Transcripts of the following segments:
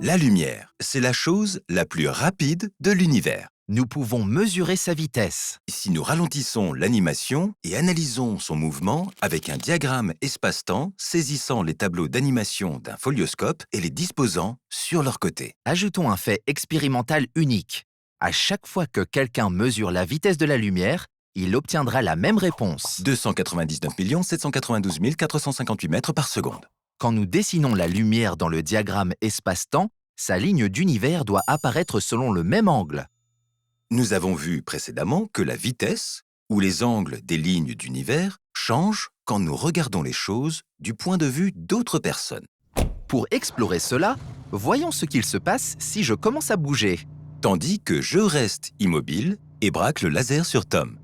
La lumière, c'est la chose la plus rapide de l'univers. Nous pouvons mesurer sa vitesse. Si nous ralentissons l'animation et analysons son mouvement avec un diagramme espace-temps saisissant les tableaux d'animation d'un folioscope et les disposant sur leur côté. Ajoutons un fait expérimental unique. À chaque fois que quelqu'un mesure la vitesse de la lumière, il obtiendra la même réponse. 299 792 458 mètres par seconde. Quand nous dessinons la lumière dans le diagramme espace-temps, sa ligne d'univers doit apparaître selon le même angle. Nous avons vu précédemment que la vitesse, ou les angles des lignes d'univers, changent quand nous regardons les choses du point de vue d'autres personnes. Pour explorer cela, voyons ce qu'il se passe si je commence à bouger. Tandis que je reste immobile et braque le laser sur Tom.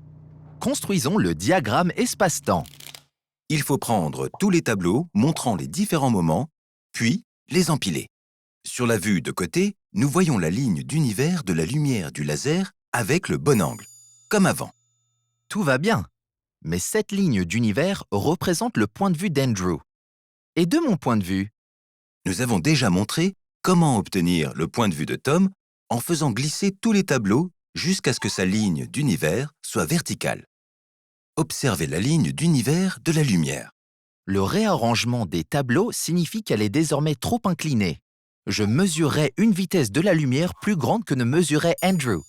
Construisons le diagramme espace-temps. Il faut prendre tous les tableaux montrant les différents moments, puis les empiler. Sur la vue de côté, nous voyons la ligne d'univers de la lumière du laser avec le bon angle, comme avant. Tout va bien. Mais cette ligne d'univers représente le point de vue d'Andrew. Et de mon point de vue, Nous avons déjà montré comment obtenir le point de vue de Tom en faisant glisser tous les tableaux jusqu'à ce que sa ligne d'univers soit verticale. Observez la ligne d'univers de la lumière. le réarrangement des tableaux signifie qu'elle est désormais trop inclinée. Je mesurerai une vitesse de la lumière plus grande que ne mesurait Andrew.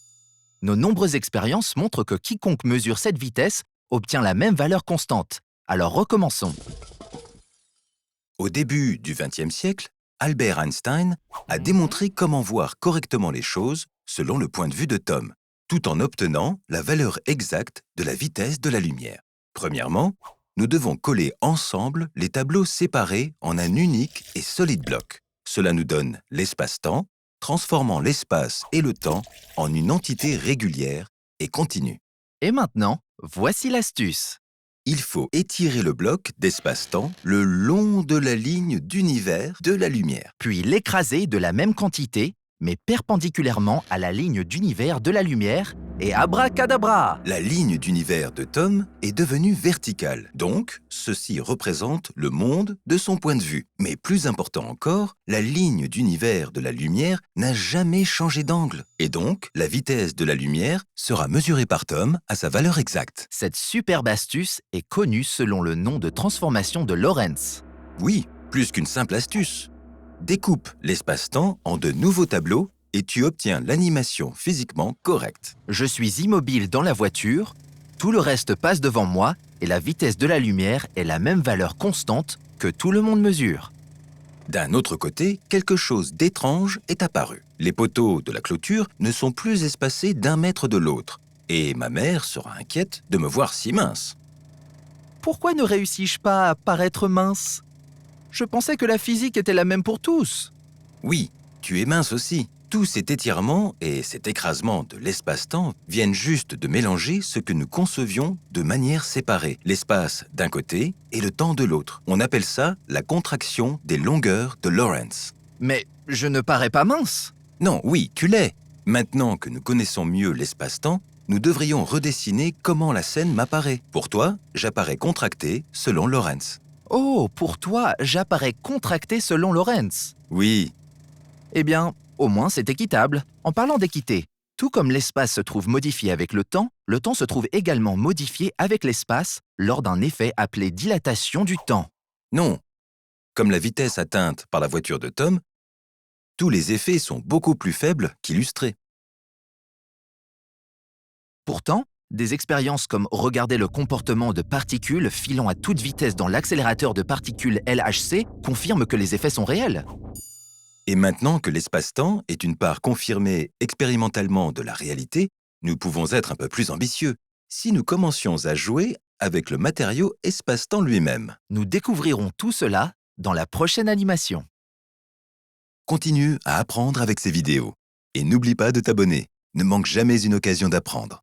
Nos nombreuses expériences montrent que quiconque mesure cette vitesse obtient la même valeur constante. Alors recommençons. Au début du XXe siècle, Albert Einstein a démontré comment voir correctement les choses selon le point de vue de Tom, tout en obtenant la valeur exacte de la vitesse de la lumière. Premièrement, nous devons coller ensemble les tableaux séparés en un unique et solide bloc. Cela nous donne l'espace-temps, transformant l'espace et le temps en une entité régulière et continue. Et maintenant, voici l'astuce. Il faut étirer le bloc d'espace-temps le long de la ligne d'univers de la lumière. Puis l'écraser de la même quantité, mais perpendiculairement à la ligne d'univers de la lumière, et abracadabra! La ligne d'univers de Tom est devenue verticale, donc ceci représente le monde de son point de vue. Mais plus important encore, la ligne d'univers de la lumière n'a jamais changé d'angle, et donc la vitesse de la lumière sera mesurée par Tom à sa valeur exacte. Cette superbe astuce est connue selon le nom de transformation de Lorentz. Oui, plus qu'une simple astuce. Découpe l'espace-temps en de nouveaux tableaux et tu obtiens l'animation physiquement correcte. Je suis immobile dans la voiture, tout le reste passe devant moi et la vitesse de la lumière est la même valeur constante que tout le monde mesure. D'un autre côté, quelque chose d'étrange est apparu. Les poteaux de la clôture ne sont plus espacés d'1 mètre de l'autre, et ma mère sera inquiète de me voir si mince. Pourquoi ne réussis-je pas à paraître mince? Je pensais que la physique était la même pour tous. Oui, tu es mince aussi. Tous cet étirement et cet écrasement de l'espace-temps viennent juste de mélanger ce que nous concevions de manière séparée, l'espace d'un côté et le temps de l'autre. On appelle ça la contraction des longueurs de Lorentz. Mais je ne parais pas mince. Non, oui, tu l'es. Maintenant que nous connaissons mieux l'espace-temps, nous devrions redessiner comment la scène m'apparaît. Pour toi, j'apparais contracté selon Lorentz. Oh, pour toi, j'apparais contracté selon Lorentz. Oui, Eh bien, au moins c'est équitable. En parlant d'équité, tout comme l'espace se trouve modifié avec le temps se trouve également modifié avec l'espace lors d'un effet appelé dilatation du temps. non. Comme la vitesse atteinte par la voiture de Tom, tous les effets sont beaucoup plus faibles qu'illustrés. Pourtant, des expériences comme regarder le comportement de particules filant à toute vitesse dans l'accélérateur de particules LHC confirment que les effets sont réels. Et maintenant que l'espace-temps est une part confirmée expérimentalement de la réalité, nous pouvons être un peu plus ambitieux si nous commencions à jouer avec le matériau espace-temps lui-même. Nous découvrirons tout cela dans la prochaine animation. Continue à apprendre avec ces vidéos. Et n'oublie pas de t'abonner. Ne manque jamais une occasion d'apprendre.